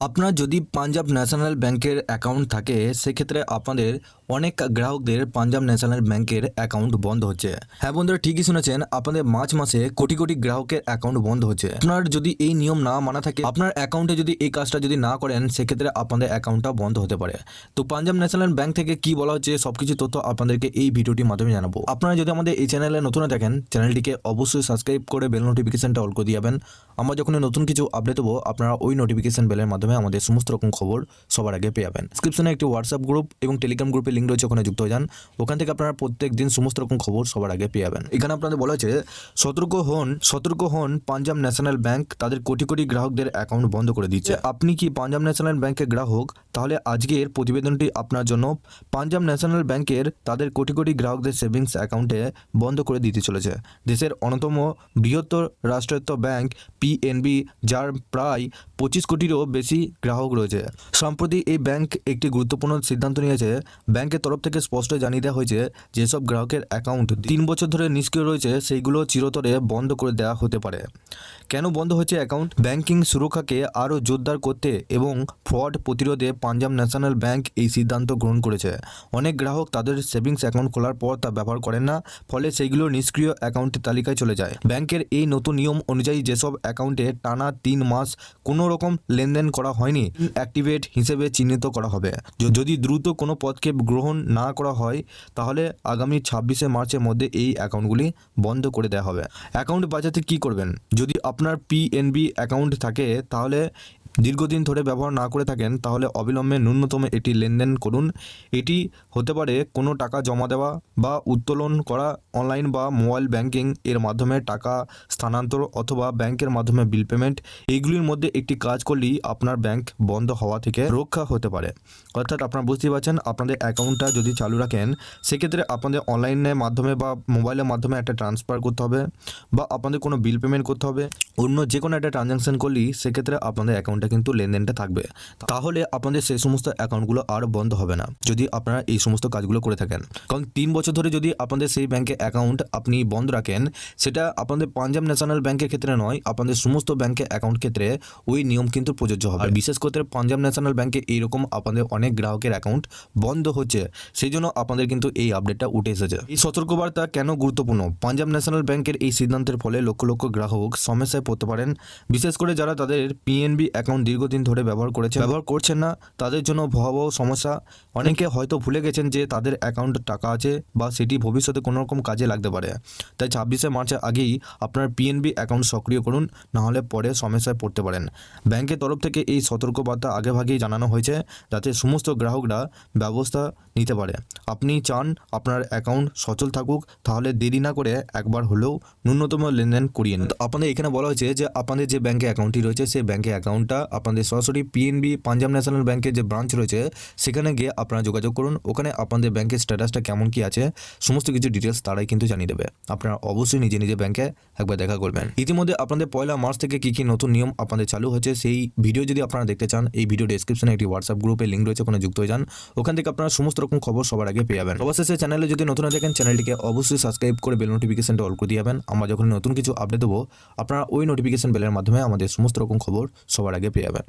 আপনার যদি পাঞ্জাব ন্যাশনাল ব্যাংকের অ্যাকাউন্ট থাকে সেক্ষেত্রে আপনাদের অনেক গ্রাহকদের পাঞ্জাব ন্যাশনাল ব্যাংকের অ্যাকাউন্ট বন্ধ হচ্ছে। হ্যাঁ বন্ধুরা, ঠিকই শুনেছেন, আপনাদের মার্চ মাসে কোটি কোটি গ্রাহকের অ্যাকাউন্ট বন্ধ হচ্ছে। আপনার যদি এই নিয়ম না মানা থাকে, আপনার অ্যাকাউন্টে যদি এই কাজটা যদি না করেন, সেক্ষেত্রে আপনাদের অ্যাকাউন্টটা বন্ধ হতে পারে। তো পাঞ্জাব ন্যাশনাল ব্যাংক থেকে কি বলা হচ্ছে সবকিছু তথ্য আপনাদেরকে এই ভিডিওটির মাধ্যমে জানাবো। আপনারা যদি আমাদের এই চ্যানেলে নতুন দেখেন, চ্যানেলটিকে অবশ্যই সাবস্ক্রাইব করে বেল নোটিফিকেশনটা অল করে দিবেন। আমরা যখন নতুন কিছু আপডেট দেবো, আপনারা ওই নোটিফিকেশন বেলের মাধ্যমে আমাদের সমস্ত রকম খবর সবার আগে পেয়ে যাবেন। ডিসক্রিপশনে একটি হোয়াটসঅ্যাপ গ্রুপ এবং টেলিগ্রাম গ্রুপের লিঙ্ক রয়েছে, ওখানে যুক্ত হয়ে যান। ওখান থেকে আপনারা প্রত্যেক দিন সমস্ত রকম খবর সবার আগে পেয়ে যাবেন। এখানে আপনাদের বলা হচ্ছে সতর্ক হন পাঞ্জাব ন্যাশনাল ব্যাংক তাদের কোটি কোটি গ্রাহকদের অ্যাকাউন্ট বন্ধ করে দিচ্ছে। আপনি কি পাঞ্জাব ন্যাশনাল ব্যাংকের গ্রাহক? তাহলে আজকের প্রতিবেদনটি আপনার জন্য। পাঞ্জাব ন্যাশনাল ব্যাংকের তাদের কোটি কোটি গ্রাহকদের সেভিংস অ্যাকাউন্টে বন্ধ করে দিতে চলেছে। দেশের অন্যতম বৃহত্তর রাষ্ট্রায়ত্ত ব্যাংক পিএনবি, যার প্রায় 25 কোটিরও বেশি গ্রাহক রয়েছে। সম্প্রতি এই ব্যাংক একটি গুরুত্বপূর্ণ সিদ্ধান্ত নিয়েছে। ব্যাংকের তরফ থেকে স্পষ্ট জানিয়ে দেওয়া হয়েছে যেসব গ্রাহকের অ্যাকাউন্ট 3 বছর ধরে নিষ্ক্রিয় রয়েছে সেইগুলো চিরতরে বন্ধ করে দেওয়া হতে পারে। কেন বন্ধ হচ্ছে অ্যাকাউন্ট? ব্যাংকিং সুরক্ষাকে আরও জোরদার করতে এবং ফ্রড প্রতিরোধে পাঞ্জাব ন্যাশনাল ব্যাংক এই সিদ্ধান্ত গ্রহণ করেছে। অনেক গ্রাহক তাদের সেভিংস অ্যাকাউন্ট খোলার পর তা ব্যবহার করেন না, ফলে সেইগুলো নিষ্ক্রিয় অ্যাকাউন্টের তালিকায় চলে যায়। ব্যাংকের এই নতুন নিয়ম অনুযায়ী যেসব অ্যাকাউন্টে টানা 3 মাস কোনো রকম লেনদেন করা হয়নি, অ্যাক্টিভেট হিসেবে চিহ্নিত করা হবে। যদি দ্রুত কোনো পদক্ষেপ গ্রহণ না করা হয়, তাহলে আগামী 26শে মার্চের মধ্যে এই অ্যাকাউন্টগুলি বন্ধ করে দেওয়া হবে। অ্যাকাউন্ট বাঁচাতে কী করবেন? যদি আপনার পিএনবি অ্যাকাউন্ট থাকে, তাহলে দীর্ঘদিন ধরে ব্যবহার না করে থাকেন, তাহলে অবিলম্বে ন্যূনতম এটি লেনদেন করুন। এটি হতে পারে কোনো টাকা জমা দেওয়া বা উত্তোলন করা, অনলাইন বা মোবাইল ব্যাংকিং এর মাধ্যমে টাকা স্থানান্তর, অথবা ব্যাংকের মাধ্যমে বিল পেমেন্ট। এইগুলির মধ্যে একটি কাজ করলেই আপনার ব্যাংক বন্ধ হওয়া থেকে রক্ষা হতে পারে। অর্থাৎ আপনারা বুঝতেই পারছেন, আপনাদের অ্যাকাউন্টটা যদি চালু রাখেন, সেক্ষেত্রে আপনাদের অনলাইনের মাধ্যমে বা মোবাইলের মাধ্যমে একটা ট্রান্সফার করতে হবে, বা আপনাদের কোনো বিল পেমেন্ট করতে হবে, অন্য যে কোনো একটা ট্রানজ্যাকশন করলেই সেক্ষেত্রে আপনাদের অ্যাকাউন্টে কিন্তু লেনদেনটা থাকবে। তাহলে আপনাদের সেই সমস্ত অ্যাকাউন্টগুলো আর বন্ধ হবে না যদি আপনারা এই সমস্ত কাজগুলো করে থাকেন। কারণ 3 বছর ধরে যদি আপনাদের সেই ব্যাংকে অ্যাকাউন্ট আপনি বন্ধ রাখেন, সেটা আপনাদের পাঞ্জাব ন্যাশনাল ব্যাংকের ক্ষেত্রে নয়, আপনাদের সমস্ত ব্যাংকের অ্যাকাউন্ট ক্ষেত্রে ওই নিয়ম কিন্তু প্রযোজ্য হবে। আর বিশেষ করে পাঞ্জাব ন্যাশনাল ব্যাংকে এইরকম আপনাদের অনেক গ্রাহকের অ্যাকাউন্ট বন্ধ হচ্ছে, সেই জন্য আপনাদের কিন্তু এই আপডেটটা উঠে এসেছে। এই সতর্কবার্তা কেন গুরুত্বপূর্ণ? পাঞ্জাব ন্যাশনাল ব্যাংকের এই সিদ্ধান্তের ফলে লক্ষ লক্ষ গ্রাহক সমস্যায় পড়তে পারেন। বিশেষ করে যারা তাদের পিএনবি অ্যাকাউন্ট দীর্ঘদিন ধরে ব্যবহার করছেন না, তাদের জন্য ভয়াবহ সমস্যা। অনেকে হয়তো ভুলে গেছেন যে তাদের অ্যাকাউন্টে টাকা আছে, বা সেটি ভবিষ্যতে কোনো রকম কাজে লাগতে পারে। তাই 26শে মার্চের আগেই আপনার পিএনবি অ্যাকাউন্ট সক্রিয় করুন, নাহলে পরে সমস্যায় পড়তে পারেন। ব্যাংকের তরফ থেকে এই সতর্কবার্তা আগেভাগেই জানানো হয়েছে, যাতে সমস্ত গ্রাহকরা ব্যবস্থা নিতে পারে। আপনি চান আপনার অ্যাকাউন্ট সচল থাকুক, তাহলে দেরি না করে একবার হলেও ন্যূনতম লেনদেন করিয়ে নিন। আপনাদের এখানে বলা হয়েছে যে আপনাদের যে ব্যাংকে অ্যাকাউন্টটি রয়েছে, সেই ব্যাংকে অ্যাকাউন্টটা আপনাদের সরাসরি পিএনবি পাঞ্জাব ন্যাশনাল ব্যাংকের যে ব্রাঞ্চ রয়েছে সেখানে গিয়ে আপনারা যোগাযোগ করুন। ওখানে আপনাদের ব্যাংকের স্ট্যাটাসটা কেমন কি আছে সমস্ত কিছু ডিটেলস তারাই কিন্তু জানিয়ে দেবে। আপনারা অবশ্যই নিজে ব্যাংকে একবার দেখা করবেন। ইতিমধ্যে আপনাদের 1 মার্চ থেকে কী কী নতুন নিয়ম আপনাদের চালু হচ্ছে সেই ভিডিও যদি আপনারা দেখতে চান, এই ভিডিও ডেসক্রিপশনে একটি হোয়াটসঅ্যাপ গ্রুপের লিঙ্ক রয়েছে, ওখানে যুক্ত হয়ে যান। ওখান থেকে আপনারা সমস্ত রকম খবর সবার আগে পেয়ে যাবেন। অবশেষে চ্যানেলে যদি নতুন দেখেন, চ্যানেলটিকে অবশ্যই সাবস্ক্রাইব করে বেল নোটিফিকেশনটা অল করে দিয়ে যাবেন। আমরা যখন নতুন কিছু আপডেট দেবো, আপনারা ওই নোটিফিকেশন বেলের মাধ্যমে আমাদের সমস্ত রকম খবর সবার আগে পেয়ে যাবেন।